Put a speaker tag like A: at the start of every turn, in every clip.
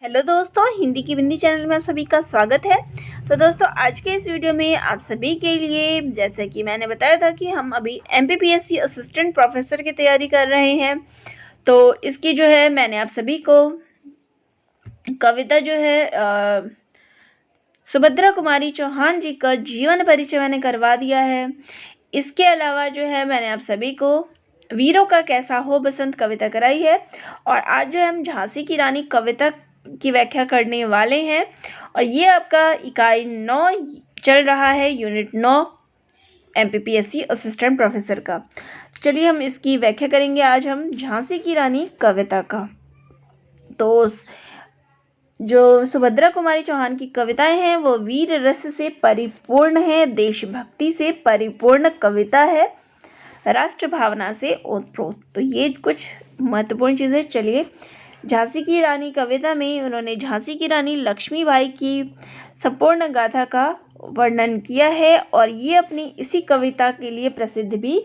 A: Hello दोस्तों, हिंदी की बिंदी channel में आप सभी का स्वागत है। तो दोस्तों, आज के इस वीडियो में आप सभी के लिए, जैसे कि मैंने बताया था कि हम अभी एमपीपीएससी असिस्टेंट प्रोफेसर की तैयारी कर रहे हैं, तो इसकी जो है मैंने आप सभी को कविता जो है सुभद्रा कुमारी चौहान जी का जीवन परिचय मैंने करवा दिया है। इसके अलावा जो है मैंने आप सभी को वीरों का कैसा हो बसंत कविता कराई है, और आज जो है हम झांसी की रानी कविता की व्याख्या करने वाले हैं, और ये आपका इकाई 9 चल रहा है, यूनिट 9 एमपीपीएससी असिस्टेंट प्रोफेसर का। चलिए हम इसकी व्याख्या करेंगे आज हम झांसी की रानी कविता का। तो जो सुभद्रा कुमारी चौहान की कविताएं हैं वो वीर रस से परिपूर्ण है, देशभक्ति से परिपूर्ण कविता है, राष्ट्र भावना से ओतप्रोत। तो ये कुछ महत्वपूर्ण चीज़ें। चलिए, झांसी की रानी कविता में उन्होंने झांसी की रानी लक्ष्मीबाई की संपूर्ण गाथा का वर्णन किया है, और ये अपनी इसी कविता के लिए प्रसिद्ध भी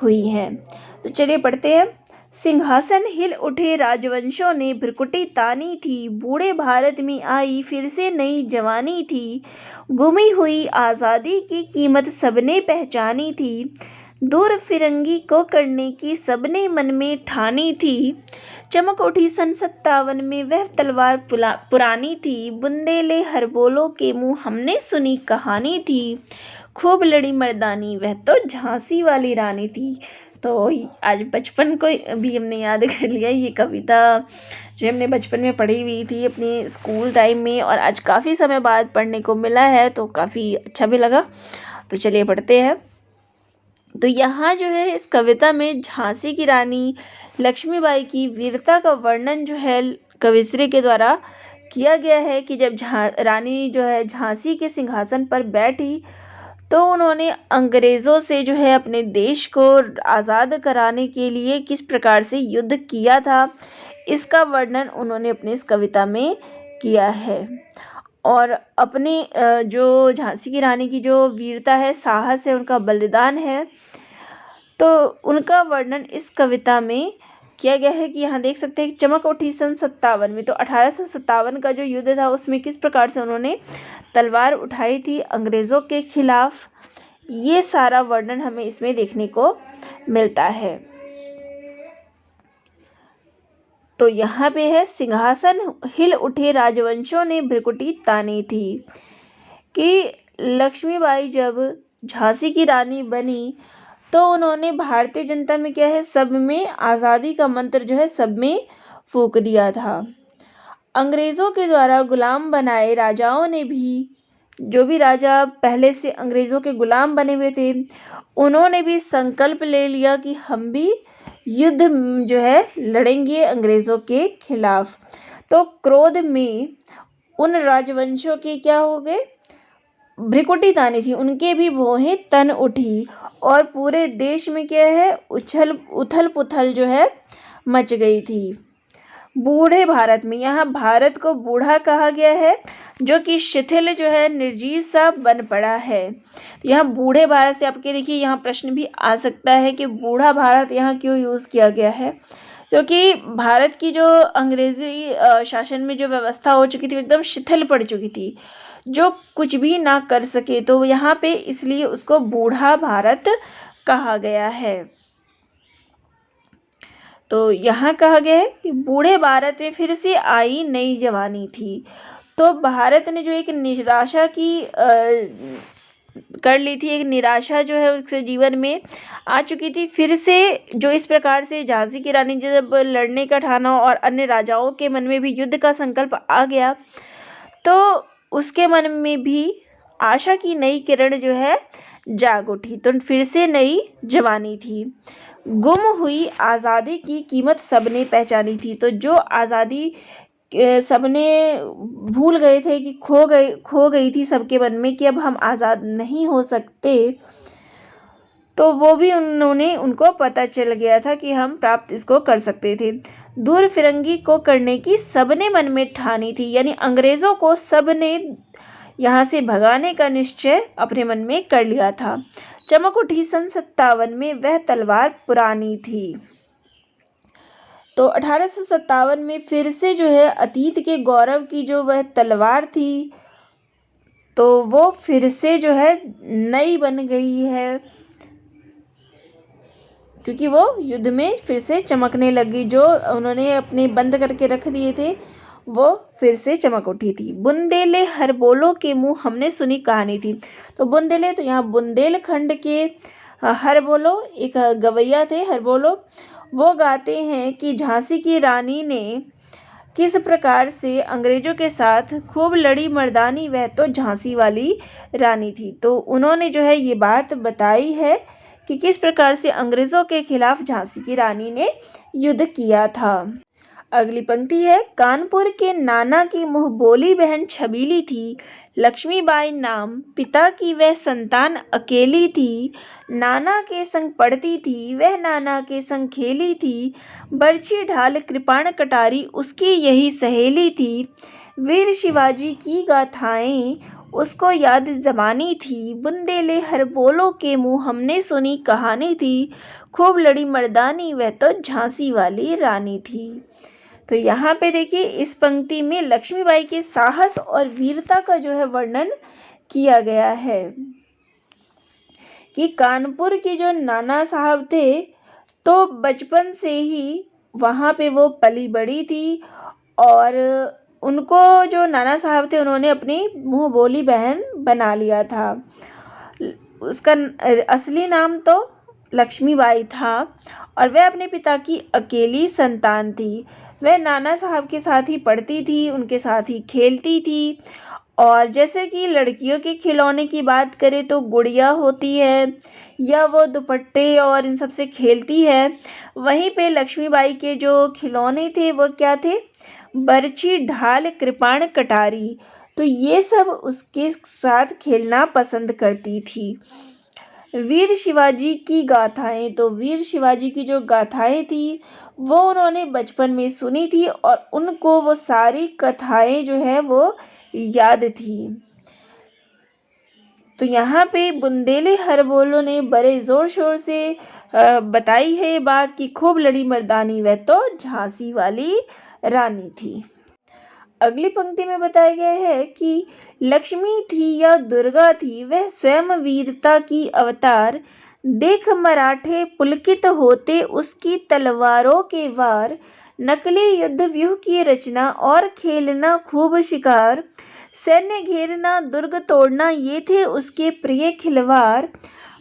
A: हुई है। तो चलिए पढ़ते हैं। सिंहासन हिल उठे राजवंशों ने भ्रुकुटी तानी थी, बूढ़े भारत में आई फिर से नई जवानी थी, गुमी हुई आज़ादी की कीमत सबने पहचानी थी, दूर फिरंगी को करने की सबने मन में ठानी थी, चमक उठी सन 57 में वह तलवार पुरानी थी, बुंदेले हर बोलो के मुँह हमने सुनी कहानी थी, खूब लड़ी मर्दानी वह तो झांसी वाली रानी थी। तो आज बचपन को भी हमने याद कर लिया, ये कविता जो हमने बचपन में पढ़ी हुई थी अपने स्कूल टाइम में, और आज काफ़ी समय बाद पढ़ने को मिला है, तो काफ़ी अच्छा भी लगा। तो चलिए पढ़ते हैं। तो यहाँ जो है इस कविता में झांसी की रानी लक्ष्मीबाई की वीरता का वर्णन जो है कविश्री के द्वारा किया गया है कि जब रानी जो है झांसी के सिंहासन पर बैठी तो उन्होंने अंग्रेज़ों से जो है अपने देश को आज़ाद कराने के लिए किस प्रकार से युद्ध किया था, इसका वर्णन उन्होंने अपनी इस कविता में किया है। और अपने जो झांसी की रानी की जो वीरता है, साहस है, उनका बलिदान है, तो उनका वर्णन इस कविता में किया गया है कि यहाँ देख सकते हैं चमक उठी सन 57 में। तो 1857 का जो युद्ध था उसमें किस प्रकार से उन्होंने तलवार उठाई थी अंग्रेज़ों के खिलाफ, ये सारा वर्णन हमें इसमें देखने को मिलता है। तो यहाँ पे है सिंहासन हिल उठे राजवंशों ने भ्रुकुटी तानी थी, कि लक्ष्मीबाई जब झांसी की रानी बनी तो उन्होंने भारतीय जनता में क्या है, सब में आज़ादी का मंत्र जो है सब में फूंक दिया था। अंग्रेज़ों के द्वारा गुलाम बनाए राजाओं ने भी, जो भी राजा पहले से अंग्रेज़ों के गुलाम बने हुए थे, उन्होंने भी संकल्प ले लिया कि हम भी युद्ध जो है लड़ेंगे अंग्रेज़ों के खिलाफ। तो क्रोध में उन राजवंशों के क्या हो गए, भ्रुकुटी तानी थी, उनके भी भौहें तन उठी, और पूरे देश में क्या है उथल पुथल जो है मच गई थी। बूढ़े भारत में, यहाँ भारत को बूढ़ा कहा गया है, जो कि शिथिल जो है निर्जीव सा बन पड़ा है। यहाँ बूढ़े भारत से आपके देखिए यहाँ प्रश्न भी आ सकता है कि बूढ़ा भारत यहाँ क्यों यूज़ किया गया है, क्योंकि भारत की जो अंग्रेजी शासन में जो व्यवस्था हो चुकी थी एकदम शिथिल पड़ चुकी थी, जो कुछ भी ना कर सके, तो यहाँ पे इसलिए उसको बूढ़ा भारत कहा गया है। तो यहाँ कहा गया है कि बूढ़े भारत में फिर से आई नई जवानी थी। तो भारत ने जो एक निराशा की कर ली थी, एक निराशा जो है उसके जीवन में आ चुकी थी, फिर से जो इस प्रकार से झांसी की रानी जब लड़ने का ठाना और अन्य राजाओं के मन में भी युद्ध का संकल्प आ गया, तो उसके मन में भी आशा की नई किरण जो है जाग उठी, तो फिर से नई जवानी थी। गुम हुई आज़ादी की कीमत सबने पहचानी थी, तो जो आज़ादी सबने भूल गए थे कि खो गई थी सबके मन में कि अब हम आज़ाद नहीं हो सकते, तो वो भी उनको पता चल गया था कि हम प्राप्त इसको कर सकते थे। दूर फिरंगी को करने की सबने मन में ठानी थी, यानी अंग्रेज़ों को सबने यहाँ से भगाने का निश्चय अपने मन में कर लिया था। चमक उठी सन 57 में वह तलवार पुरानी थी। तो 1857 में फिर से जो है अतीत के गौरव की जो वह तलवार थी तो वो फिर से जो है नई बन गई है, क्योंकि वो युद्ध में फिर से चमकने लगी। जो उन्होंने अपने बंद करके रख दिए थे वो फिर से चमक उठी थी। बुंदेले हरबोलो के मुंह हमने सुनी कहानी थी। तो बुंदेले, तो यहाँ बुंदेलखंड के हरबोलो एक गवैया थे, हरबोलो, वो गाते हैं कि झांसी की रानी ने किस प्रकार से अंग्रेजों के साथ खूब लड़ी मर्दानी, वह तो झांसी वाली रानी थी। तो उन्होंने जो है ये बात बताई है कि किस प्रकार से अंग्रेजों के खिलाफ झांसी की रानी ने युद्ध किया था। अगली पंक्ति है, कानपुर के नाना की मुँह बोली बहन छबीली थी, लक्ष्मीबाई नाम पिता की वह संतान अकेली थी, नाना के संग पढ़ती थी वह नाना के संग खेली थी, बरछी ढाल कृपाण कटारी उसकी यही सहेली थी, वीर शिवाजी की गाथाएं उसको याद जमानी थी, बुंदेले हरबोलो के मुँह हमने सुनी कहानी थी, खूब लड़ी मर्दानी वह तो झांसी वाली रानी थी। तो यहाँ पे देखिए इस पंक्ति में लक्ष्मीबाई के साहस और वीरता का जो है वर्णन किया गया है कि कानपुर के जो नाना साहब थे तो बचपन से ही वहाँ पे वो पली बड़ी थी और उनको जो नाना साहब थे उन्होंने अपनी मुँह बोली बहन बना लिया था। उसका असली नाम तो लक्ष्मीबाई था और वह अपने पिता की अकेली संतान थी। वह नाना साहब के साथ ही पढ़ती थी, उनके साथ ही खेलती थी और जैसे कि लड़कियों के खिलौने की बात करें तो गुड़िया होती है या वो दुपट्टे और इन सब से खेलती है, वहीं पे लक्ष्मीबाई के जो खिलौने थे वो क्या थे, बरछी ढाल कृपाण कटारी, तो ये सब उसके साथ खेलना पसंद करती थी। वीर शिवाजी की गाथाएं, तो वीर शिवाजी की जो गाथाएं थी वो उन्होंने बचपन में सुनी थी और उनको वो सारी कथाएं जो है वो याद थी। तो यहाँ पे बुंदेले हरबोलो ने बड़े ज़ोर शोर से बताई है ये बात कि खूब लड़ी मर्दानी वह तो झांसी वाली रानी थी। अगली पंक्ति में बताया गया है कि लक्ष्मी थी या दुर्गा थी वह स्वयं वीरता की अवतार, देख मराठे पुलकित होते उसकी तलवारों के वार, नकली युद्ध व्यूह की रचना और खेलना खूब शिकार, सैन्य घेरना दुर्ग तोड़ना ये थे उसके प्रिय खिलवाड़,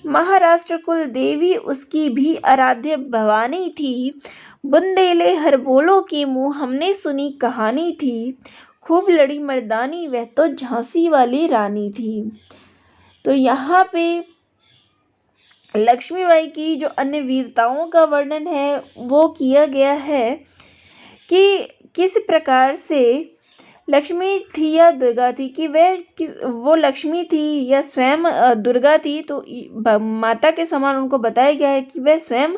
A: महाराष्ट्र कुल देवी उसकी भी आराध्य भवानी थी, बुंदेले हरबोलो के मुँह हमने सुनी कहानी थी, खूब लड़ी मर्दानी वह तो झांसी वाली रानी थी। तो यहाँ पे लक्ष्मीबाई की जो अन्य वीरताओं का वर्णन है वो किया गया है कि किस प्रकार से लक्ष्मी थी या दुर्गा थी, कि वो लक्ष्मी थी या स्वयं दुर्गा थी, तो माता के समान उनको बताया गया है कि वह स्वयं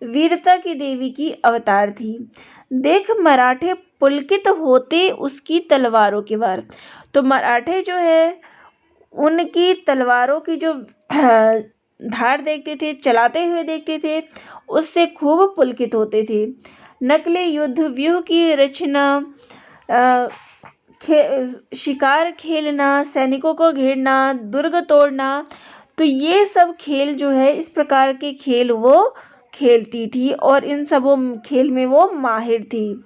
A: वीरता की देवी की अवतार थी। देख मराठे पुलकित होते उसकी तलवारों के वार, तो मराठे जो है उनकी तलवारों की जो धार देखते थे, चलाते हुए देखते थे, उससे खूब पुलकित होते थे। नकली युद्ध व्यूह की रचना, शिकार खेलना, सैनिकों को घेरना, दुर्ग तोड़ना, तो ये सब खेल जो है इस प्रकार के खेल वो खेलती थी और इन सब खेल में वो माहिर थी।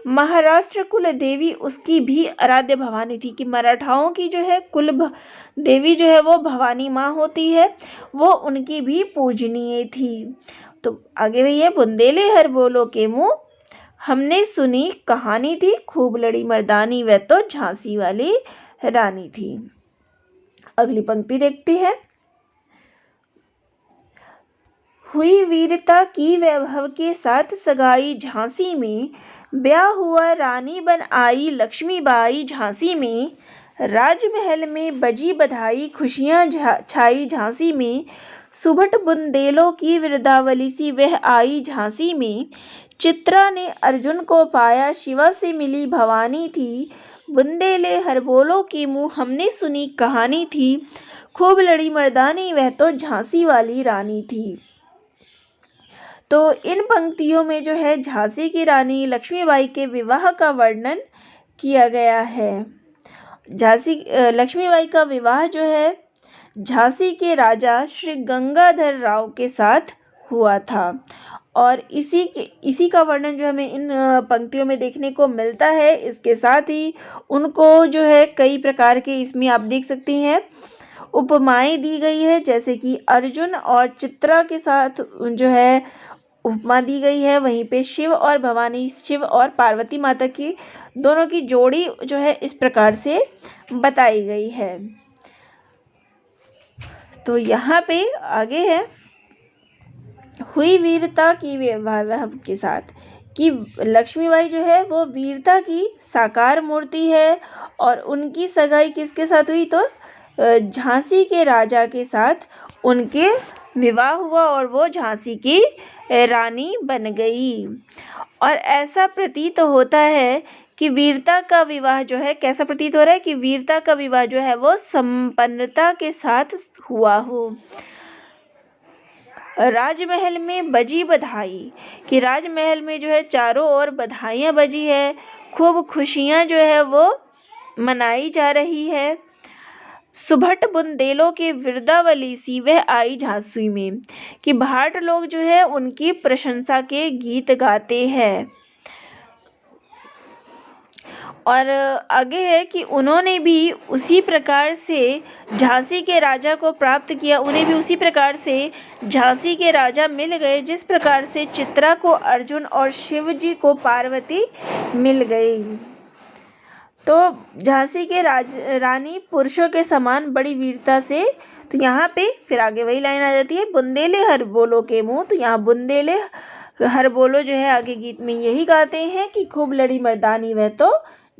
A: महाराष्ट्र कुल देवी उसकी भी आराध्य भवानी थी, कि मराठाओं की जो है कुल देवी जो है वो भवानी माँ होती है, वो उनकी भी पूजनीय थी। तो आगे भैया, बुंदेले हरबोलो के मुँह हमने सुनी कहानी थी, खूब लड़ी मर्दानी वह तो झांसी वाली रानी थी। अगली पंक्ति देखते हैं। हुई वीरता की वैभव के साथ सगाई झांसी में, ब्याह हुआ रानी बन आई लक्ष्मीबाई झांसी में, राजमहल में बजी बधाई खुशियां छाई झांसी में, सुभट बुंदेलों की वृद्धावली सी वह आई झांसी में, चित्रा ने अर्जुन को पाया शिवा से मिली भवानी थी, बुंदेले हरबोलो के मुँह हमने सुनी कहानी थी, खूब लड़ी मर्दानी वह तो झांसी वाली रानी थी। तो इन पंक्तियों में जो है झांसी की रानी लक्ष्मीबाई के विवाह का वर्णन किया गया है। लक्ष्मीबाई का विवाह जो है झांसी के राजा श्री गंगाधर राव के साथ हुआ था और इसी का वर्णन जो हमें इन पंक्तियों में देखने को मिलता है। इसके साथ ही उनको जो है कई प्रकार के इसमें आप देख सकते हैं उपमाएं दी गई है, जैसे कि अर्जुन और चित्रा के साथ जो है उपमा दी गई है। वहीं पे शिव और भवानी, शिव और पार्वती माता की दोनों की जोड़ी जो है इस प्रकार से बताई गई है। तो यहाँ पे आगे है हुई वीरता की विवाह के साथ कि लक्ष्मीबाई जो है वो वीरता की साकार मूर्ति है और उनकी सगाई किसके साथ हुई, तो झांसी के राजा के साथ उनके विवाह हुआ और वो झांसी की रानी बन गई। और ऐसा प्रतीत होता है कि वीरता का विवाह जो है, कैसा प्रतीत हो रहा है कि वीरता का विवाह जो है वो संपन्नता के साथ हुआ हो। राजमहल में बजी बधाई कि राजमहल में जो है चारों ओर बधाइयाँ बजी है, खूब खुशियाँ जो है वो मनाई जा रही है। सुभट बुंदेलों के विरदावली सी वह आई झांसी में कि भाट लोग जो है उनकी प्रशंसा के गीत गाते हैं। और आगे है कि उन्होंने भी उसी प्रकार से झांसी के राजा को प्राप्त किया, उन्हें भी उसी प्रकार से झांसी के राजा मिल गए जिस प्रकार से चित्रा को अर्जुन और शिव जी को पार्वती मिल गई। तो झांसी के रानी पुरुषों के समान बड़ी वीरता से, तो यहाँ पे फिर आगे वही लाइन आ जाती है बुंदेले हर बोलो के मुँह। तो यहाँ बुंदेले हर बोलो जो है आगे गीत में यही गाते हैं कि खूब लड़ी मर्दानी वह तो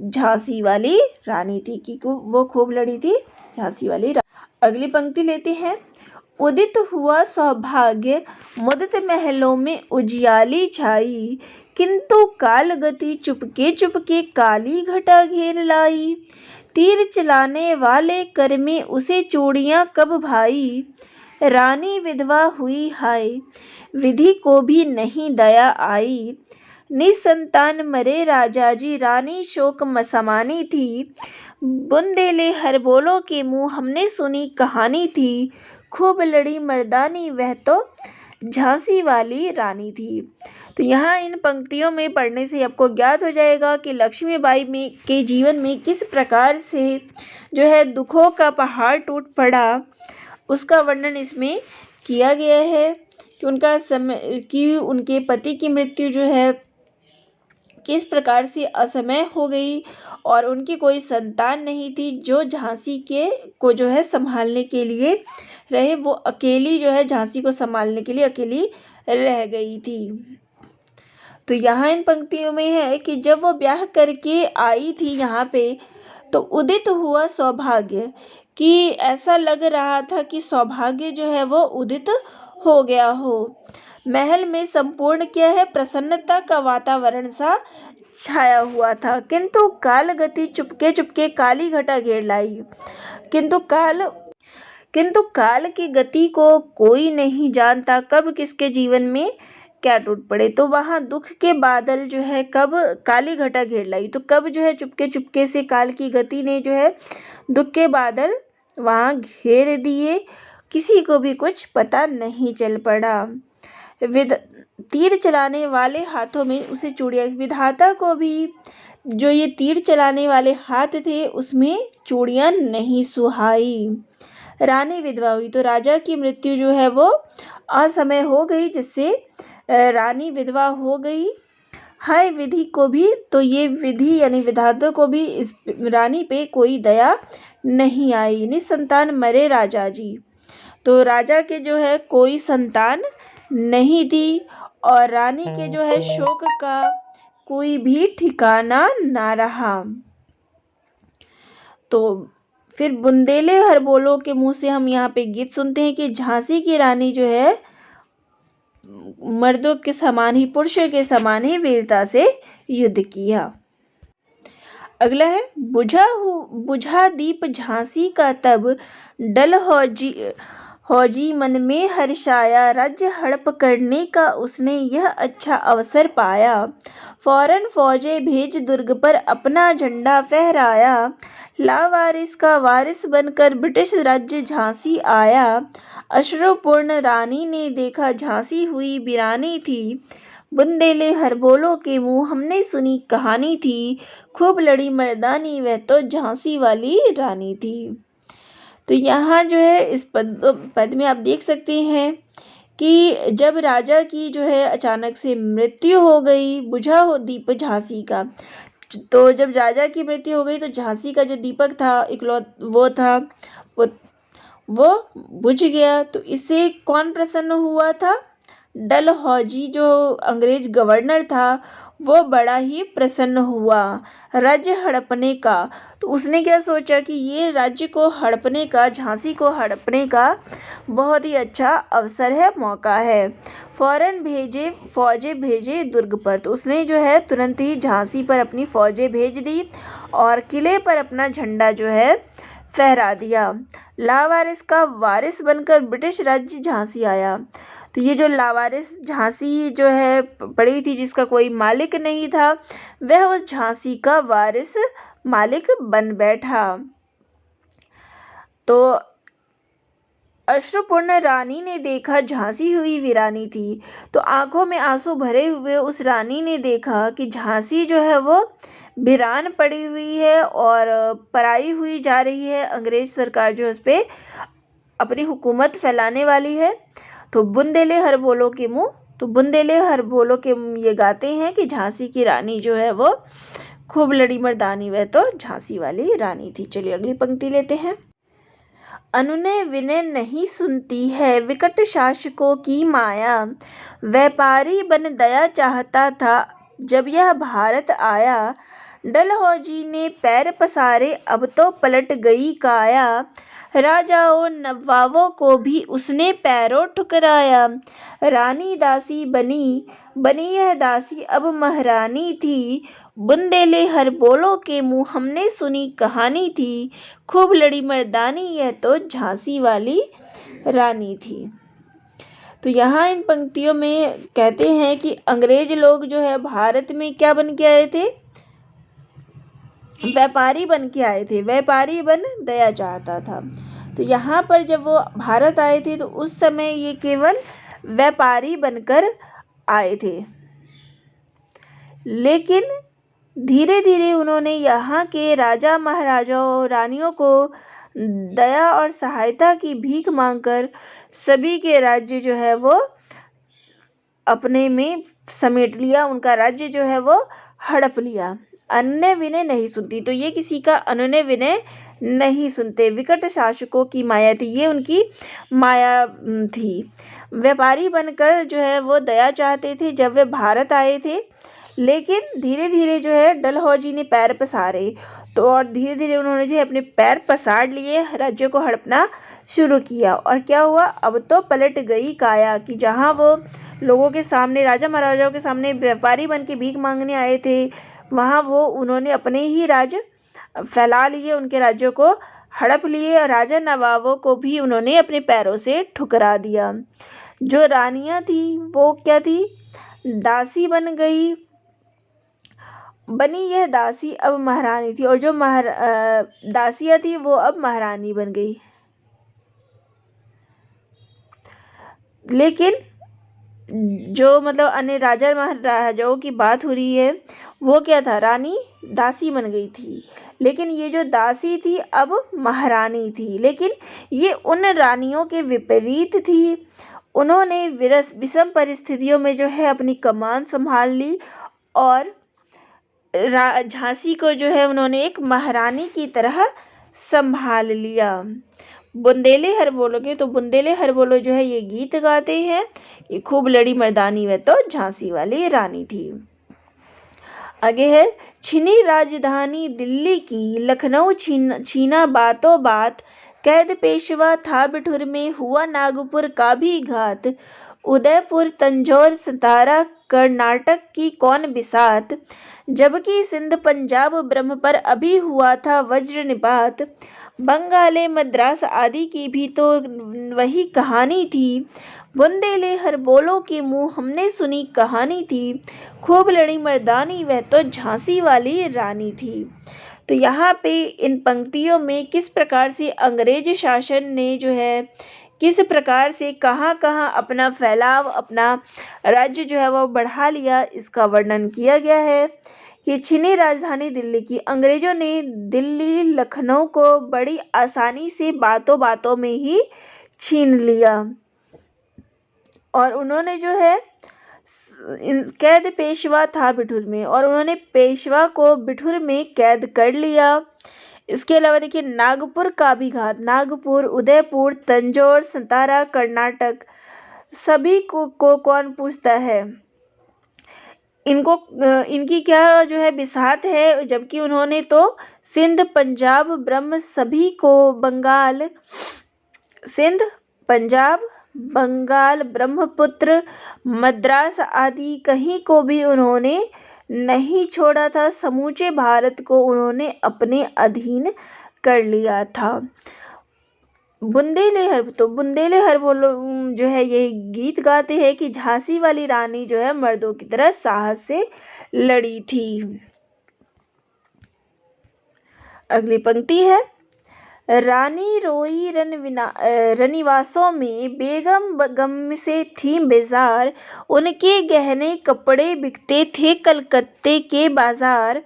A: झांसी वाली रानी थी, कि वो खूब लड़ी थी झांसी वाली रानी। अगली पंक्ति लेते हैं। उदित हुआ सौभाग्य मुदित महलों में उजियाली छाई, किंतु काल गति चुपके चुपके काली घटा घेर लाई। तीर चलाने वाले कर में उसे चूड़ियां कब भाई, रानी विधवा हुई हाय विधि को भी नहीं दया आई। निसंतान मरे राजा जी रानी शोक समानी थी, बुंदेले हर बोलो के मुँह हमने सुनी कहानी थी। खूब लड़ी मर्दानी वह तो झांसी वाली रानी थी। तो यहाँ इन पंक्तियों में पढ़ने से आपको ज्ञात हो जाएगा कि लक्ष्मीबाई के जीवन में किस प्रकार से जो है दुखों का पहाड़ टूट पड़ा, उसका वर्णन इसमें किया गया है कि उनके पति की मृत्यु जो है किस प्रकार से असमय हो गई और उनकी कोई संतान नहीं थी जो झांसी को जो है संभालने के लिए रहे, वो अकेली जो है झांसी को संभालने के लिए अकेली रह गई थी। तो यहाँ इन पंक्तियों में है कि जब वो ब्याह करके आई थी यहाँ पे, तो उदित हुआ सौभाग्य कि ऐसा लग रहा था कि सौभाग्य जो है वो उदित हो गया हो। महल में संपूर्ण क्या है प्रसन्नता का वातावरण सा छाया हुआ था, किंतु काल गति चुपके चुपके काली घटा घेर लाई। किंतु काल की गति को कोई नहीं जानता कब किसके जीवन में क्या टूट पड़े। तो वहाँ दुख के बादल जो है कब काली घटा घेर लाई, तो कब जो है चुपके चुपके से काल की गति ने जो है दुख के बादल वहाँ घेर दिए, किसी को भी कुछ पता नहीं चल पड़ा। तीर चलाने वाले हाथों में उसे चूड़ियाँ, विधाता को भी जो ये तीर चलाने वाले हाथ थे उसमें चूड़ियाँ नहीं सुहाई। रानी विधवा हुई, तो राजा की मृत्यु जो है वो असमय हो गई जिससे रानी विधवा हो गई। हाय विधि को भी, तो ये विधि यानी विधाता को भी इस रानी पे कोई दया नहीं आई। निसंतान मरे राजा जी, तो राजा के जो है कोई संतान नहीं थी और रानी के जो है शोक का कोई भी ठिकाना ना रहा। तो फिर बुंदेले हर बोलो के मुंह से हम यहाँ पे गीत सुनते हैं कि झांसी की रानी जो है मर्दों के समान ही, पुरुषों के समान ही वीरता से युद्ध किया। अगला है बुझा दीप झांसी का तब डल फौजी मन में हर्षाया, राज्य हड़प करने का उसने यह अच्छा अवसर पाया। फौरन फौजें भेज दुर्ग पर अपना झंडा फहराया। लावारिस का वारिस बनकर ब्रिटिश राज्य झांसी आया। अश्रुपूर्ण रानी ने देखा झांसी हुई वीरानी थी। बुंदेले हर बोलो के मुँह हमने सुनी कहानी थी। खूब लड़ी मर्दानी वह तो झांसी वाली रानी थी। तो यहाँ जो है इस पद में आप देख सकते हैं कि जब राजा की जो है अचानक से मृत्यु हो गई, बुझा हो दीप झांसी का। तो जब राजा की मृत्यु हो गई तो झांसी का जो दीपक था वो बुझ गया। तो इससे कौन प्रसन्न हुआ था? डलहौजी जो अंग्रेज गवर्नर था वो बड़ा ही प्रसन्न हुआ राज्य हड़पने का। तो उसने क्या सोचा कि ये राज्य को हड़पने का, झांसी को हड़पने का बहुत ही अच्छा अवसर है, मौका है। फौरन फौजें भेजे दुर्ग पर। तो उसने जो है तुरंत ही झांसी पर अपनी फौजें भेज दी और किले पर अपना झंडा जो है फहरा दिया। लावारिस का वारिस बनकर ब्रिटिश राज्य झांसी आया। तो ये जो लावारिस झांसी जो है पड़ी थी, जिसका कोई मालिक नहीं था, वह उस झांसी का वारिस मालिक बन बैठा। तो अश्रुपूर्ण रानी ने देखा झांसी हुई वीरानी थी। तो आंखों में आंसू भरे हुए उस रानी ने देखा कि झांसी जो है वो वीरान पड़ी हुई है और पराई हुई जा रही है। अंग्रेज सरकार जो उस पर अपनी हुकूमत फैलाने वाली है। तो बुंदेले हर बोलो के मुँह, तो बुंदेले हर बोलो के ये गाते हैं कि झांसी की रानी जो है वो खूब लड़ी मर्दानी वह तो झांसी वाली रानी थी। चलिए अगली पंक्ति लेते हैं। अनुनय विनय नहीं सुनती है विकट शासकों की माया। व्यापारी बन दया चाहता था जब यह भारत आया। डलहौजी ने पैर पसारे अब तो पलट गई काया। राजाओं नवाबों को भी उसने पैरों ठुकराया। रानी दासी बनी यह दासी अब महारानी थी। बुंदेले हर बोलो के मुँह हमने सुनी कहानी थी। खूब लड़ी मर्दानी यह तो झांसी वाली रानी थी। तो यहाँ इन पंक्तियों में कहते हैं कि अंग्रेज लोग जो है भारत में क्या बन के आए थे? व्यापारी बन के आए थे। व्यापारी बन दया चाहता था। तो यहाँ पर जब वो भारत आए थे तो उस समय ये केवल व्यापारी बनकर आए थे, लेकिन धीरे धीरे उन्होंने यहाँ के राजा महाराजाओं रानियों को दया और सहायता की भीख मांगकर सभी के राज्य जो है वो अपने में समेट लिया। उनका राज्य जो है वो हड़प लिया। अनुनय विनय नहीं सुनती, तो ये किसी का अनुनय विनय नहीं सुनते। विकट शासकों की माया थी, ये उनकी माया थी। व्यापारी बनकर जो है वो दया चाहते थे जब वे भारत आए थे, लेकिन धीरे धीरे जो है डलहौजी ने पैर पसारे। तो और धीरे धीरे उन्होंने जो है अपने पैर पसार लिए, राज्य को हड़पना शुरू किया। और क्या हुआ? अब तो पलट गई काया, कि जहाँ वो लोगों के सामने, राजा महाराजाओं के सामने व्यापारी बन के भीख मांगने आए थे, वहाँ वो उन्होंने अपने ही राज्य फैला लिए, उनके राज्यों को हड़प लिए और राजा नवाबों को भी उन्होंने अपने पैरों से ठुकरा दिया। जो रानियाँ थी वो क्या थी? दासी बनी यह दासी अब महारानी थी, और जो दासियाँ थी वो अब महारानी बन गई। लेकिन जो मतलब अन्य राजा महाराजाओं की बात हो रही है वो क्या था? रानी दासी बन गई थी, लेकिन ये जो दासी थी अब महारानी थी। लेकिन ये उन रानियों के विपरीत थी। उन्होंने विषम परिस्थितियों में जो है अपनी कमान संभाल ली और झांसी को जो है उन्होंने एक महारानी की तरह संभाल लिया। बुंदेले हर बोलोगे, तो बुंदेले हर बोलो जो है ये गीत गाते हैं कि खूब लड़ी मर्दानी वह तो झांसी वाली रानी थी। आगे है, छीनी राजधानी दिल्ली की, लखनऊ छीना बातों बात। कैद पेशवा था बिठुर में, हुआ नागपुर का भी घात। उदयपुर तंजौर सतारा कर्नाटक की कौन बिसात। जबकि सिंध पंजाब ब्रह्म पर अभी हुआ था वज्र निपात। बंगाले मद्रास आदि की भी तो वही कहानी थी। बुंदेले हर बोलो के मुँह हमने सुनी कहानी थी, खूब लड़ी मर्दानी वह तो झांसी वाली रानी थी। तो यहाँ पे इन पंक्तियों में किस प्रकार से अंग्रेज शासन ने जो है किस प्रकार से कहाँ-कहाँ अपना फैलाव, अपना राज्य जो है वो बढ़ा लिया, इसका वर्णन किया गया है कि छीनी राजधानी दिल्ली की। अंग्रेजों ने दिल्ली लखनऊ को बड़ी आसानी से बातों-बातों में ही छीन लिया और उन्होंने जो है कैद पेशवा था बिठूर में और उन्होंने पेशवा को बिठूर में कैद कर लिया। इसके अलावा देखिए नागपुर का भी घात, नागपुर, उदयपुर, तंजौर, सतारा, कर्नाटक सभी को कौन पूछता है। इनको इनकी क्या जो है बिसात है, जबकि उन्होंने तो सिंध, पंजाब, ब्रह्म सभी को बंगाल, सिंध, पंजाब, बंगाल, ब्रह्मपुत्र, मद्रास आदि कहीं को भी उन्होंने नहीं छोड़ा था। समूचे भारत को उन्होंने अपने अधीन कर लिया था। बुंदेले हर बोलो जो है ये गीत गाते हैं कि झांसी वाली रानी जो है मर्दों की तरह साहस से लड़ी थी। अगली पंक्ति है, रानी रोई रनिवासों में, बेगम गम से थी बेजार, उनके गहने कपड़े बिकते थे कलकत्ते के बाजार,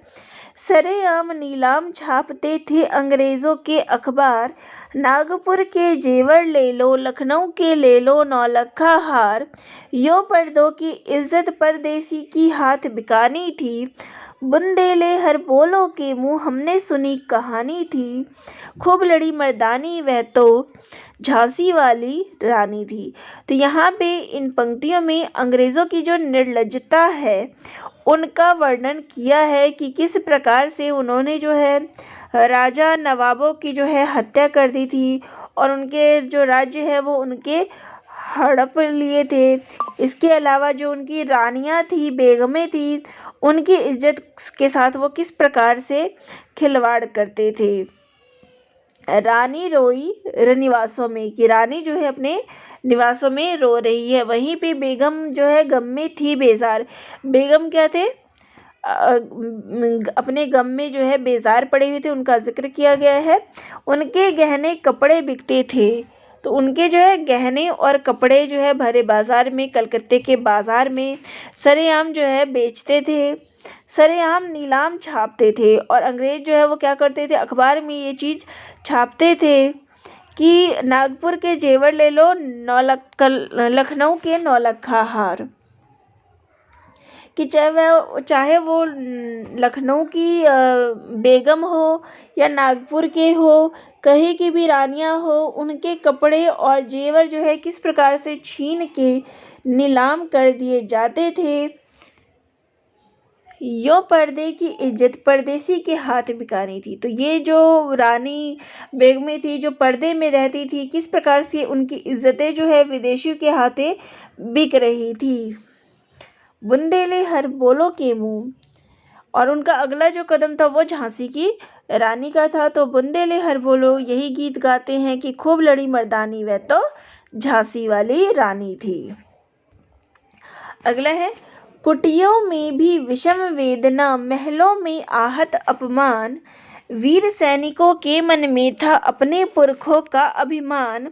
A: सरेआम नीलाम छापते थे अंग्रेजों के अखबार, नागपुर के जेवर ले लो, लखनऊ के ले लो नौलखा हार, यो पर्दों की इज्जत परदेसी की हाथ बिकानी थी, बुंदेले हर बोलो के मुँह हमने सुनी कहानी थी, खूब लड़ी मर्दानी वह तो झांसी वाली रानी थी। तो यहाँ पे इन पंक्तियों में अंग्रेज़ों की जो निर्लज्जता है उनका वर्णन किया है कि किस प्रकार से उन्होंने जो है राजा नवाबों की जो है हत्या कर दी थी और उनके जो राज्य है वो उनके हड़प लिए थे। इसके अलावा जो उनकी रानियां थी, बेगमें थी, उनकी इज्जत के साथ वो किस प्रकार से खिलवाड़ करते थे। रानी रोई निवासों में कि रानी जो है अपने निवासों में रो रही है, वहीं पे बेगम जो है गम में थी बेजार। बेगम क्या थे, अपने गम में जो है बेजार पड़े हुए थे, उनका जिक्र किया गया है। उनके गहने कपड़े बिकते थे, तो उनके जो है गहने और कपड़े जो है भरे बाजार में, कलकत्ते के बाजार में सरेआम जो है बेचते थे, सरेआम नीलाम छापते थे। और अंग्रेज जो है वो क्या करते थे, अखबार में ये चीज़ छापते थे कि नागपुर के जेवर ले लो, लखनऊ के नौलखा हार, कि चाहे वो लखनऊ की बेगम हो या नागपुर के हो, कहीं की भी रानियां हो, उनके कपड़े और जेवर जो है किस प्रकार से छीन के नीलाम कर दिए जाते थे। यो पर्दे की इज्जत परदेसी के हाथ बिकानी थी। तो ये जो रानी बेगमें थी जो पर्दे में रहती थी, किस प्रकार से उनकी इज्जतें जो है विदेशियों के हाथे बिक रही थी। बुंदेले हर बोलो के मुँह, और उनका अगला जो कदम था वो झांसी की रानी का था। तो बुंदेले हर बोलो यही गीत गाते हैं कि खूब लड़ी मर्दानी वह तो झांसी वाली रानी थी। अगला है, कुटियों में भी विषम वेदना, महलों में आहत अपमान, वीर सैनिकों के मन में था अपने पुरखों का अभिमान,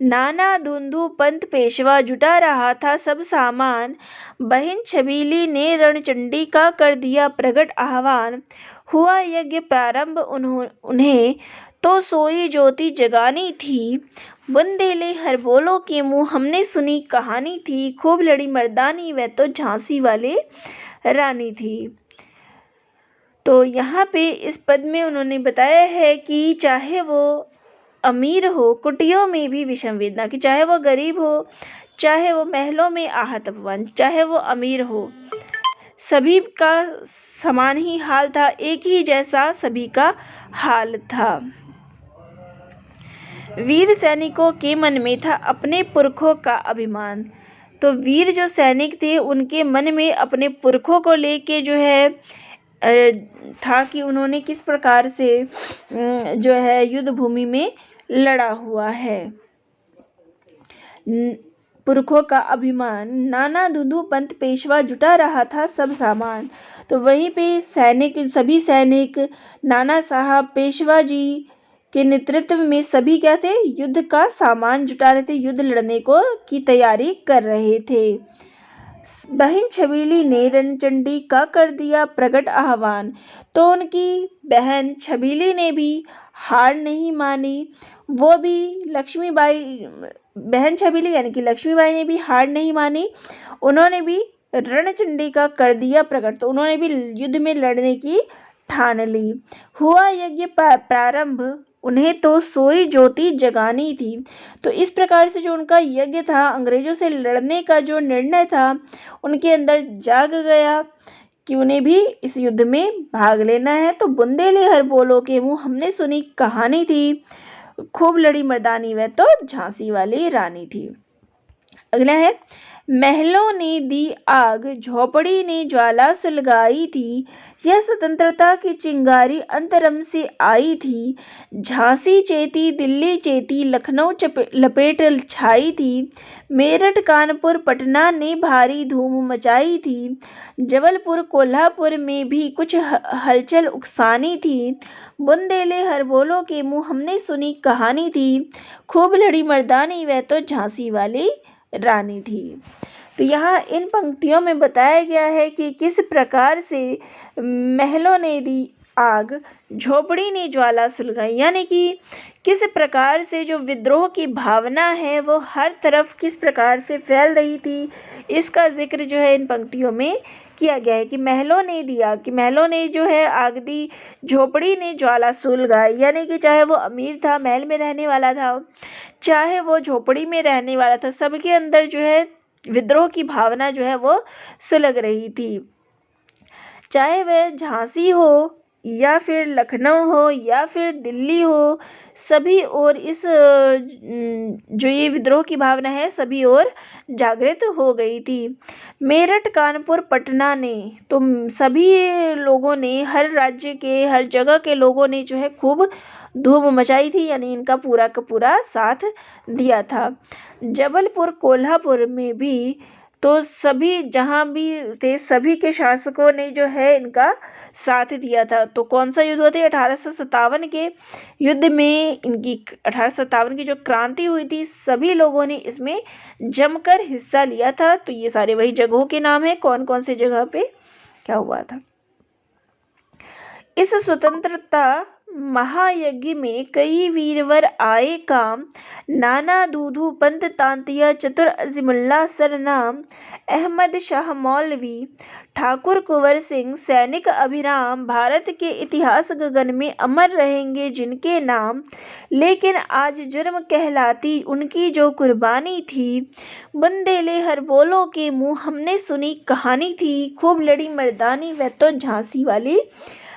A: नाना धुंधु पंत पेशवा जुटा रहा था सब सामान, बहन छबीली ने रणचंडी का कर दिया प्रगट आह्वान, हुआ यज्ञ प्रारंभ उन्हें तो सोई ज्योति जगानी थी, बुंदेले हर बोलो के मुँह हमने सुनी कहानी थी, खूब लड़ी मर्दानी वह तो झांसी वाले रानी थी। तो यहाँ पे इस पद में उन्होंने बताया है कि चाहे वो अमीर हो, कुटियों में भी विषम वेदना, कि चाहे वो गरीब हो, चाहे वो महलों में आहत अपमान, चाहे वो अमीर हो, सभी का समान ही हाल था, एक ही जैसा सभी का हाल था। वीर सैनिकों के मन में था अपने पुरखों का अभिमान। तो वीर जो सैनिक थे उनके मन में अपने पुरखों को लेके जो है था कि उन्होंने किस प्रकार से जो है युद्ध भूमि में लड़ा हुआ है। पुरखों का अभिमान। नाना धुंधु पंत पेशवा जुटा रहा था सब सामान। तो वहीं पे सभी सैनिक नाना साहब पेशवा जी के नेतृत्व में सभी क्या थे, युद्ध का सामान जुटा रहे थे, युद्ध लड़ने की तैयारी कर रहे थे। बहन छबीली ने रणचंडी का कर दिया प्रकट आह्वान। तो उनकी बहन छबीली ने भी हार नहीं मानी। वो भी लक्ष्मीबाई, बहन छबीली यानी कि लक्ष्मीबाई ने भी हार नहीं मानी। उन्होंने भी रणचंडी का कर दिया प्रकट। तो उन्होंने भी युद्ध में लड़ने की ठान ली। हुआ यज्ञ प्रारंभ, उन्हें तो सोई ज्योति जगानी थी। तो इस प्रकार से जो उनका यज्ञ था, अंग्रेजों से लड़ने का जो निर्णय था, उनके अंदर जाग गया कि उन्हें भी इस युद्ध में भाग लेना है। तो बुंदेले हर बोलो के मुंह हमने सुनी कहानी थी, खूब लड़ी मर्दानी वह तो झांसी वाली रानी थी। अगला है, महलों ने दी आग, झोपड़ी ने ज्वाला सुलगाई थी। यह स्वतंत्रता की चिंगारी अंतरम से आई थी। झांसी चेती, दिल्ली चेती, लखनऊ लपेट छाई थी। मेरठ कानपुर पटना ने भारी धूम मचाई थी। जबलपुर कोल्हापुर में भी कुछ हलचल उकसानी थी। बुंदेले हर बोलो के मुंह हमने सुनी कहानी थी। खूब लड़ी मर्दानी वह तो झांसी वाली रानी थी। तो यहाँ इन पंक्तियों में बताया गया है कि किस प्रकार से महलों ने दी आग, झोपड़ी ने ज्वाला सुलगाई, यानी कि किस प्रकार से जो विद्रोह की भावना है वो हर तरफ किस प्रकार से फैल रही थी, इसका जिक्र जो है इन पंक्तियों में किया गया है। कि महलों ने दिया, कि महलों ने जो है आग दी, झोपड़ी ने ज्वाला सुलगाई, यानी कि चाहे वो अमीर था, महल में रहने वाला था, चाहे वो झोपड़ी में रहने वाला था, सबके अंदर जो है विद्रोह की भावना जो है वो सुलग रही थी। चाहे वह झांसी हो या फिर लखनऊ हो या फिर दिल्ली हो, सभी ओर इस जो ये विद्रोह की भावना है सभी ओर जागृत हो गई थी। मेरठ कानपुर पटना ने, तो सभी लोगों ने, हर राज्य के हर जगह के लोगों ने जो है खूब धूम मचाई थी, यानी इनका पूरा का पूरा साथ दिया था। जबलपुर कोल्हापुर में भी तो सभी जहाँ भी थे सभी के शासकों ने जो है इनका साथ दिया था। तो कौन सा युद्ध हुआ था? 1857 के युद्ध में इनकी 1857 की जो क्रांति हुई थी, सभी लोगों ने इसमें जमकर हिस्सा लिया था। तो ये सारे वही जगहों के नाम है, कौन कौन से जगह पे क्या हुआ था। इस स्वतंत्रता महायज्ञ में कई वीरवर आए काम। नाना दूधू पंत तांतिया चतुर अजीमुल्ला सरनाम। अहमद शाह मौलवी, ठाकुर कुंवर सिंह, सैनिक अभिराम। भारत के इतिहास गगन में अमर रहेंगे जिनके नाम। लेकिन आज जुर्म कहलाती उनकी जो कुर्बानी थी। बुंदेले हर बोलो के मुंह हमने सुनी कहानी थी। खूब लड़ी मर्दानी वह तो झांसी वाली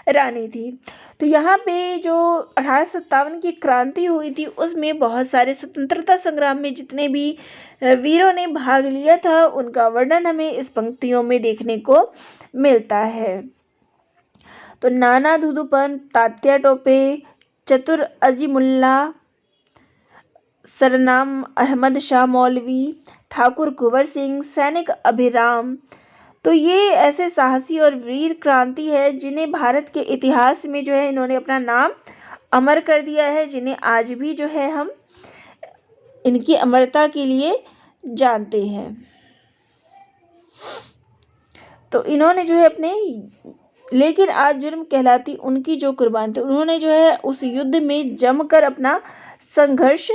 A: रानी थी। तो यहाँ पे जो 1857 की क्रांति हुई थी उसमें बहुत सारे स्वतंत्रता संग्राम में जितने भी वीरों ने भाग लिया था उनका वर्णन हमें इस पंक्तियों में देखने को मिलता है। तो नाना धुधुपंत, तात्या टोपे, चतुर अजीमुल्ला सरनाम, अहमद शाह मौलवी, ठाकुर कुंवर सिंह, सैनिक अभिराम, तो ये ऐसे साहसी और वीर क्रांति है जिन्हें भारत के इतिहास में जो है इन्होंने अपना नाम अमर कर दिया है, जिन्हें आज भी जो है हम इनकी अमरता के लिए जानते हैं। तो इन्होंने जो है अपने, लेकिन आज जुर्म कहलाती उनकी जो कुर्बान थे, उन्होंने जो है उस युद्ध में जमकर अपना संघर्ष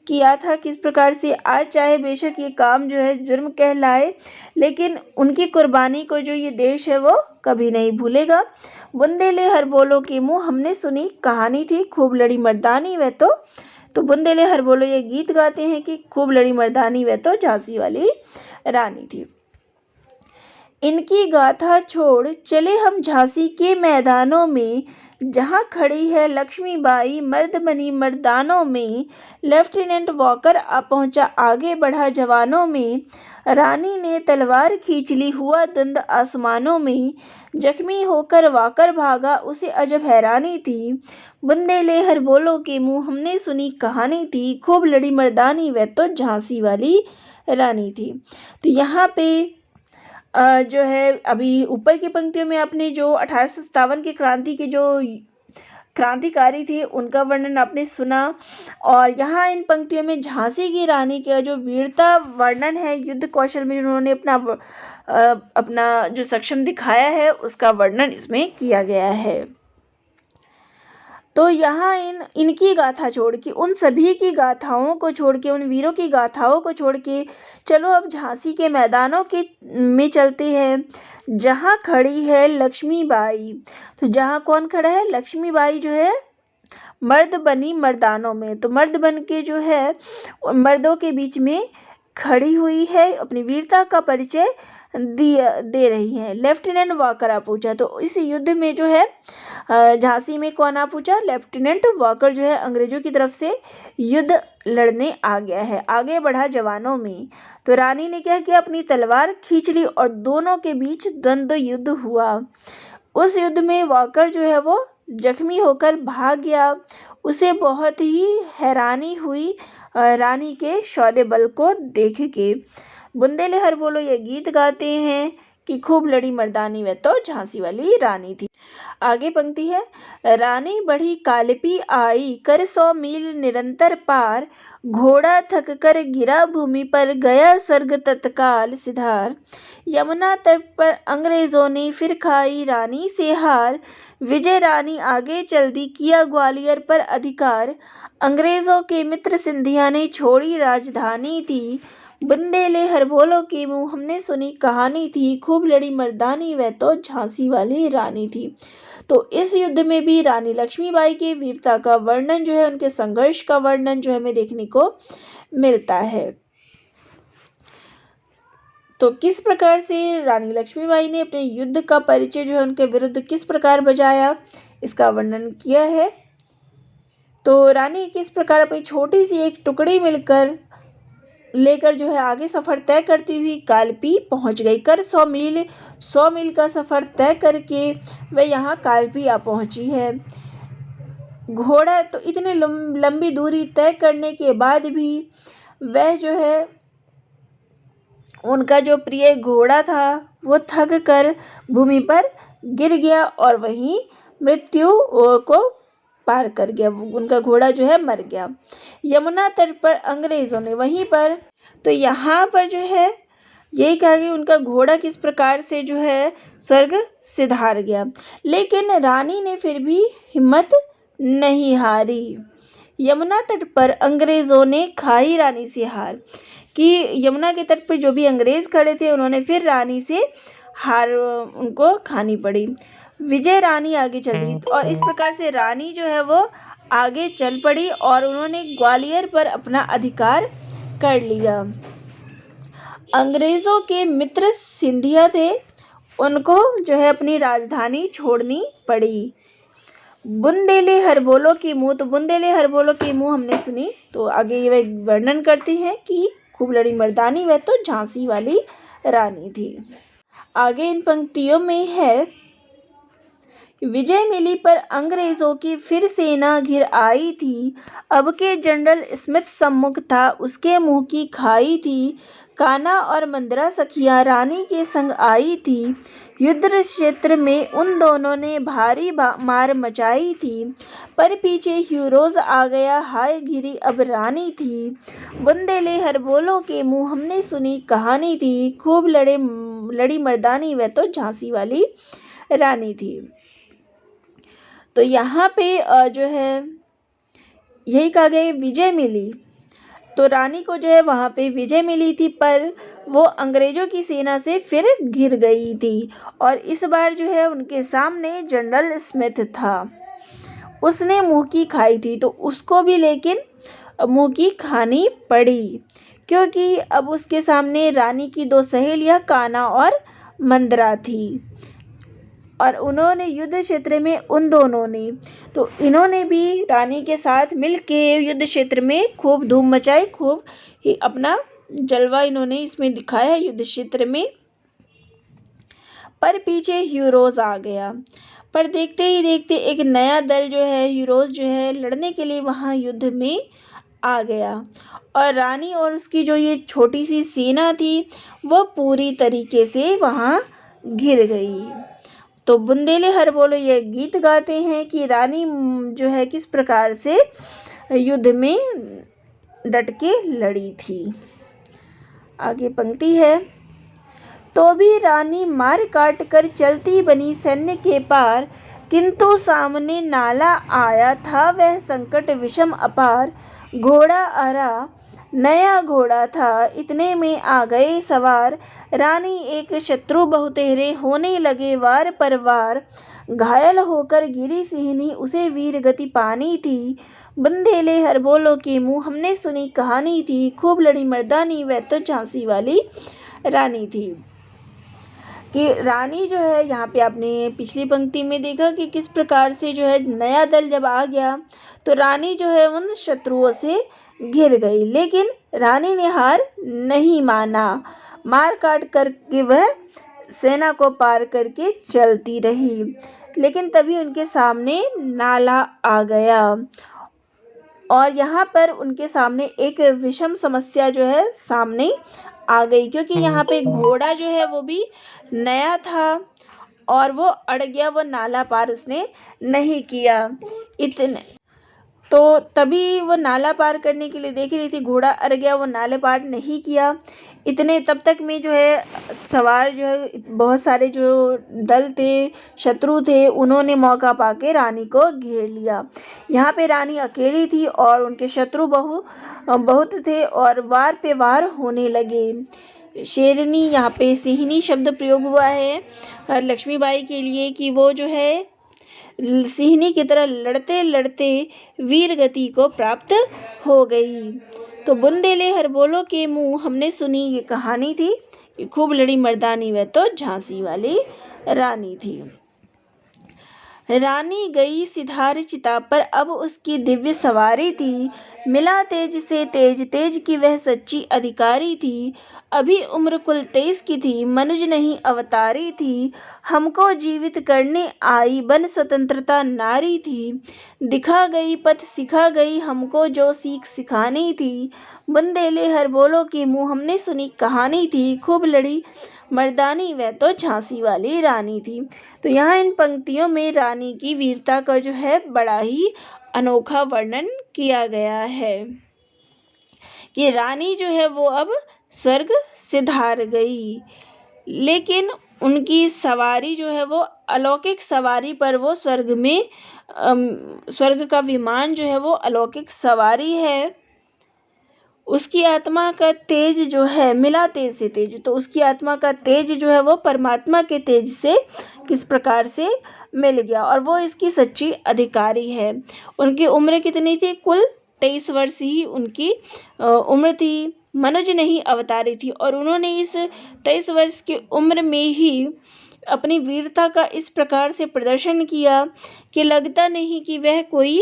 A: किया था। किस प्रकार से आज चाहे बेशक ये काम जो है जुर्म कहलाए, लेकिन उनकी कुर्बानी को जो ये देश है वो कभी नहीं भूलेगा। बुंदेले हर बोलो के मुंह हमने सुनी कहानी थी। खूब लड़ी मर्दानी वह तो बुंदेले हर बोलो ये गीत गाते हैं कि खूब लड़ी मर्दानी वह तो झांसी वाली रानी थी। इनकी गाथा छोड़ चले हम झांसी के मैदानों में। जहाँ खड़ी है लक्ष्मीबाई मर्द बनी मर्दानों में। लेफ्टिनेंट वॉकर आ पहुंचा आगे बढ़ा जवानों में। रानी ने तलवार खींच ली हुआ दंड आसमानों में। जख्मी होकर वॉकर भागा उसे अजब हैरानी थी। बुंदेलहर बोलो के मुंह हमने सुनी कहानी थी। खूब लड़ी मर्दानी वह तो झांसी वाली रानी थी। तो यहाँ पे जो है अभी ऊपर की पंक्तियों में आपने जो 1857 की क्रांति के जो क्रांतिकारी थे उनका वर्णन आपने सुना, और यहाँ इन पंक्तियों में झांसी की रानी का जो वीरता वर्णन है, युद्ध कौशल में उन्होंने अपना जो सक्षम दिखाया है उसका वर्णन इसमें किया गया है। तो यहाँ इनकी गाथा छोड़ के, उन सभी की गाथाओं को छोड़ के, उन वीरों की गाथाओं को छोड़ के चलो अब झांसी के मैदानों के में चलते हैं जहाँ खड़ी है लक्ष्मीबाई। तो जहाँ कौन खड़ा है? लक्ष्मीबाई जो है मर्द बनी मर्दानों में। तो मर्द बन के जो है मर्दों के बीच में खड़ी हुई है, अपनी वीरता का परिचय दे रही है। लेफ्टिनेंट वॉकर आ पूछा। तो इस युद्ध में जो है झांसी में कौन आ पूछा? लेफ्टिनेंट वॉकर जो है अंग्रेजों की तरफ से युद्ध लड़ने आ गया है। आगे बढ़ा जवानों में। तो रानी ने क्या किया? अपनी तलवार खींच ली और दोनों के बीच द्वंद्व युद्ध हुआ। उस युद्ध में वॉकर जो है वो जख्मी होकर भाग गया। उसे बहुत ही हैरानी हुई रानी के शौर्य बल को देख के। बुंदेलहर बोलो ये गीत गाते हैं कि खूब लड़ी मर्दानी वह तो झांसी वाली रानी थी। आगे पंक्ति है, रानी बढ़ी कालपी आई कर 100 मील निरंतर पार। घोड़ा थक कर गिरा भूमि पर गया स्वर्ग तत्काल सिधार। यमुना तट पर अंग्रेजों ने फिर खाई रानी से हार। विजय रानी आगे चल दी किया ग्वालियर पर अधिकार। अंग्रेजों के मित्र सिंधिया ने छोड़ी राजधानी थी। बुंदेलहर बोलो के मुंह हमने सुनी कहानी थी। खूब लड़ी मर्दानी वह तो झांसी वाली रानी थी। तो इस युद्ध में भी रानी लक्ष्मीबाई की वीरता का वर्णन जो है, उनके संघर्ष का वर्णन जो है हमें देखने को मिलता है। तो किस प्रकार से रानी लक्ष्मीबाई ने अपने युद्ध का परिचय जो है उनके विरुद्ध किस प्रकार बजाया, इसका वर्णन किया है। तो रानी किस प्रकार अपनी छोटी सी एक टुकड़ी लेकर जो है आगे सफर तय करती हुई कालपी पहुंच गई। कर 100 मील का सफर तय करके वह यहाँ कालपी आ पहुंची है। घोड़ा तो इतनी लंबी दूरी तय करने के बाद भी वह जो है उनका जो प्रिय घोड़ा था वो थक कर भूमि पर गिर गया और वहीं मृत्यु को पार कर गया। उनका घोड़ा जो है मर गया। यमुना तट पर अंग्रेजों ने वहीं पर, तो यहाँ पर जो है यही कहा कि उनका घोड़ा किस प्रकार से जो है स्वर्ग सिधार गया। लेकिन रानी ने फिर भी हिम्मत नहीं हारी। यमुना तट पर अंग्रेजों ने खाई रानी से हार, कि यमुना के तट पर जो भी अंग्रेज खड़े थे उन्होंने फिर रानी से हार उनको खानी पड़ी। विजय रानी आगे चल दी और इस प्रकार से रानी जो है वो आगे चल पड़ी और उन्होंने ग्वालियर पर अपना अधिकार कर लिया। अंग्रेजों के मित्र सिंधिया थे, उनको जो है अपनी राजधानी छोड़नी पड़ी। बुंदेलहर बोलो की मुँह, तो बुंदेलहर बोलो की मुँह हमने सुनी। तो आगे ये वर्णन करती हैं कि खूब लड़ी मर्दानी वह तो झांसी वाली रानी थी। आगे इन पंक्तियों में है, विजय मिली पर अंग्रेजों की फिर सेना घिर आई थी। अब के जनरल स्मिथ सम्मुख था उसके मुंह की खाई थी। कान्हा और मंदरा सखिया रानी के संग आई थी। युद्ध क्षेत्र में उन दोनों ने भारी मार मचाई थी। पर पीछे ह्यूरोज आ गया हाय घिरी अब रानी थी। बुंदेलहर बोलो के मुंह हमने सुनी कहानी थी। खूब लड़ी मर्दानी वह तो झांसी वाली रानी थी। तो यहाँ पे जो है यही कहा गया विजय मिली, तो रानी को जो है वहाँ पे विजय मिली थी, पर वो अंग्रेजों की सेना से फिर घिर गई थी। और इस बार जो है उनके सामने जनरल स्मिथ था, उसने मुंह की खाई थी, तो उसको भी लेकिन मुंह की खानी पड़ी, क्योंकि अब उसके सामने रानी की 2 सहेलियाँ कान्हा और मंदरा थी। और उन्होंने युद्ध क्षेत्र में उन दोनों ने, तो इन्होंने भी रानी के साथ मिलके युद्ध क्षेत्र में खूब धूम मचाई, खूब ही अपना जलवा इन्होंने इसमें दिखाया युद्ध क्षेत्र में। पर पीछे हीरोज आ गया, पर देखते ही देखते एक नया दल जो है, हीरोज जो है, लड़ने के लिए वहाँ युद्ध में आ गया और रानी और उसकी जो ये छोटी सी सेना थी वो पूरी तरीके से वहाँ घिर गई। तो बुंदेले हर बोलो ये गीत गाते हैं कि रानी जो है किस प्रकार से युद्ध में डट के लड़ी थी। आगे पंक्ति है, तो भी रानी मार काट कर चलती बनी सैन्य के पार, किंतु सामने नाला आया था वह संकट विषम अपार। घोड़ा आरा नया घोड़ा था, इतने में आ गए सवार, रानी एक शत्रु बहुतेरे होने लगे वार पर वार। घायल होकर गिरी सिंहनी उसे वीर गति पानी थी, बुंदेले हर बोलो के मुँह हमने सुनी कहानी थी। खूब लड़ी मर्दानी वह तो झांसी वाली रानी थी। कि रानी जो है, यहाँ पे आपने पिछली पंक्ति में देखा कि किस प्रकार से जो है नया दल जब आ गया तो रानी जो है उन शत्रुओं से घिर गई, लेकिन रानी ने हार नहीं माना, मार काट करके वह सेना को पार करके चलती रही। लेकिन तभी उनके सामने नाला आ गया और यहाँ पर उनके सामने एक विषम समस्या जो है सामने आ गई, क्योंकि यहाँ पे घोड़ा जो है वो भी नया था और वो अड़ गया, वो नाला पार उसने नहीं किया। इतने तो तभी वो नाला पार करने के लिए देख रही थी, घोड़ा अड़ गया, वो नाले पार नहीं किया। इतने तब तक में जो है सवार जो है बहुत सारे जो दल थे, शत्रु थे, उन्होंने मौका पाके रानी को घेर लिया। यहाँ पे रानी अकेली थी और उनके शत्रु बहुत थे और वार पे वार होने लगे। शेरनी, यहाँ पे सिंहनी शब्द प्रयोग हुआ है लक्ष्मीबाई के लिए कि वो जो है सिंहनी की तरह लड़ते लड़ते वीर गति को प्राप्त हो गई। तो बुंदेले हर बोलो के मुँह हमने सुनी ये कहानी थी कि खूब लड़ी मर्दानी वह तो झांसी वाली रानी थी। रानी गई सिधार चिता पर, अब उसकी दिव्य सवारी थी, मिला तेज से तेज, तेज की वह सच्ची अधिकारी थी। अभी उम्र कुल 23 की थी, मनुज नहीं अवतारी थी, हमको जीवित करने आई बन स्वतंत्रता नारी थी। दिखा गई पथ सिखा गई हमको जो सीख सिखानी थी, बुंदेले हर बोलो के मुँह हमने सुनी कहानी थी। खूब लड़ी मर्दानी वह तो झांसी वाली रानी थी। तो यहाँ इन पंक्तियों में रानी की वीरता का जो है बड़ा ही अनोखा वर्णन किया गया है कि रानी जो है वो अब स्वर्ग सिधार गई, लेकिन उनकी सवारी जो है वो अलौकिक सवारी पर, वो स्वर्ग में स्वर्ग का विमान जो है वो अलौकिक सवारी है। उसकी आत्मा का तेज जो है मिला तेज से तेज, तो उसकी आत्मा का तेज जो है वो परमात्मा के तेज से किस प्रकार से मिल गया और वो इसकी सच्ची अधिकारी है। उनकी उम्र कितनी थी? कुल 23 वर्ष ही उनकी उम्र थी, मनुज नहीं अवतारी थी और उन्होंने इस 23 वर्ष की उम्र में ही अपनी वीरता का इस प्रकार से प्रदर्शन किया कि लगता नहीं कि वह कोई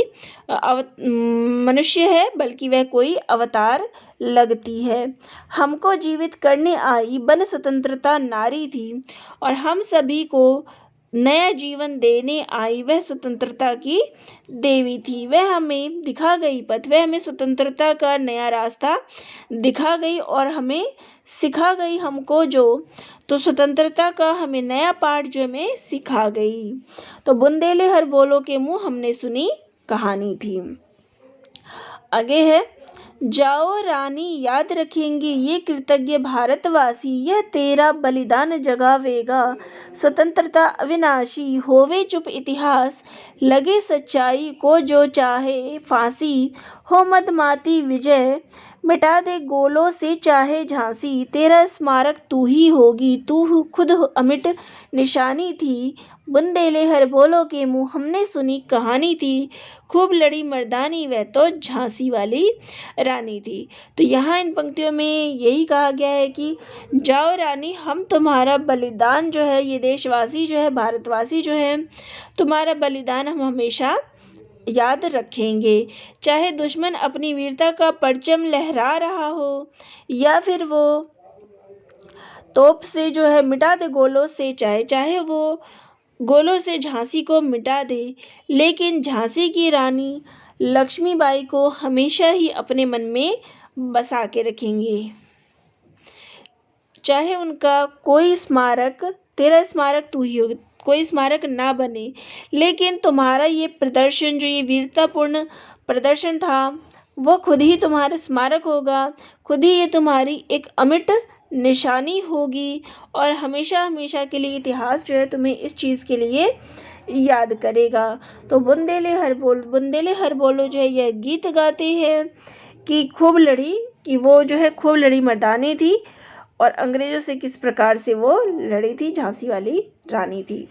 A: मनुष्य है, बल्कि वह कोई अवतार लगती है। हमको जीवित करने आई बन स्वतंत्रता नारी थी और हम सभी को नया जीवन देने आई वह स्वतंत्रता की देवी थी। वह हमें दिखा गई पथ, वह हमें स्वतंत्रता का नया रास्ता दिखा गई और हमें सिखा गई हमको जो, तो स्वतंत्रता का हमें नया पाठ जो हमें सिखा गई। तो बुंदेले हर बोलो के मुँह हमने सुनी कहानी थी। आगे है, जाओ रानी याद रखेंगे ये कृतज्ञ भारतवासी, यह तेरा बलिदान जगावेगा, स्वतंत्रता अविनाशी होवे चुप इतिहास, लगे सच्चाई को जो चाहे फांसी, हो मदमाती विजय मिटा दे गोलों से चाहे झांसी, तेरा स्मारक तू ही होगी, तू खुद अमिट निशानी थी। बुंदेले हर बोलो के मुँह हमने सुनी कहानी थी, खूब लड़ी मर्दानी वह तो झांसी वाली रानी थी। तो यहाँ इन पंक्तियों में यही कहा गया है कि जाओ रानी, हम तुम्हारा बलिदान जो है, ये देशवासी जो है, भारतवासी जो है, तुम्हारा बलिदान हम हमेशा याद रखेंगे। चाहे दुश्मन अपनी वीरता का परचम लहरा रहा हो, या फिर वो तोप से जो है मिटा दे गोलों से, चाहे वो गोलों से झांसी को मिटा दे, लेकिन झांसी की रानी लक्ष्मीबाई को हमेशा ही अपने मन में बसा के रखेंगे। चाहे उनका कोई स्मारक, तेरा स्मारक तू ही हो, कोई स्मारक ना बने, लेकिन तुम्हारा ये प्रदर्शन, जो ये वीरतापूर्ण प्रदर्शन था, वो खुद ही तुम्हारा स्मारक होगा, खुद ही ये तुम्हारी एक अमिट निशानी होगी, और हमेशा हमेशा के लिए इतिहास जो है तुम्हें इस चीज़ के लिए याद करेगा। तो बुंदेले हर बोलो जो है यह गीत गाते हैं कि खूब लड़ी, कि वो जो है खूब लड़ी मर्दानी थी और अंग्रेज़ों से किस प्रकार से वो लड़ी थी, झांसी वाली रानी थी।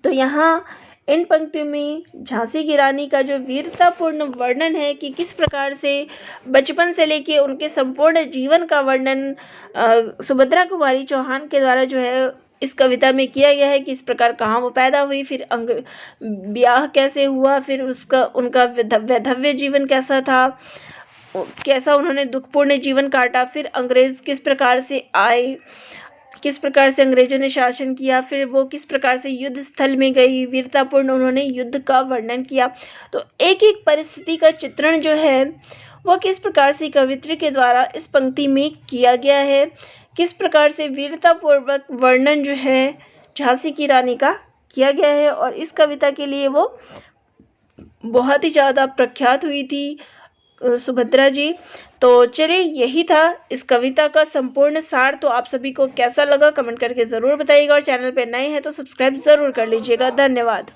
A: तो यहाँ इन पंक्तियों में झांसी की रानी का जो वीरतापूर्ण वर्णन है कि किस प्रकार से बचपन से लेके उनके संपूर्ण जीवन का वर्णन सुभद्रा कुमारी चौहान के द्वारा जो है इस कविता में किया गया है, कि इस प्रकार कहाँ वो पैदा हुई, फिर ब्याह कैसे हुआ, फिर उनका वैधव्य जीवन कैसा था, कैसा उन्होंने दुखपूर्ण जीवन काटा, फिर अंग्रेज़ किस प्रकार से आए, किस प्रकार से अंग्रेजों ने शासन किया, फिर वो किस प्रकार से युद्ध स्थल में गई, वीरतापूर्ण उन्होंने युद्ध का वर्णन किया। तो एक एक परिस्थिति का चित्रण जो है वो किस प्रकार से कवित्री के द्वारा इस पंक्ति में किया गया है, किस प्रकार से वीरतापूर्वक वर्णन जो है झांसी की रानी का किया गया है, और इस कविता के लिए वो बहुत ही ज़्यादा प्रख्यात हुई थी सुभद्रा जी। तो चलिए, यही था इस कविता का संपूर्ण सार। तो आप सभी को कैसा लगा कमेंट करके ज़रूर बताइएगा, और चैनल पे नए हैं तो सब्सक्राइब ज़रूर कर लीजिएगा। धन्यवाद।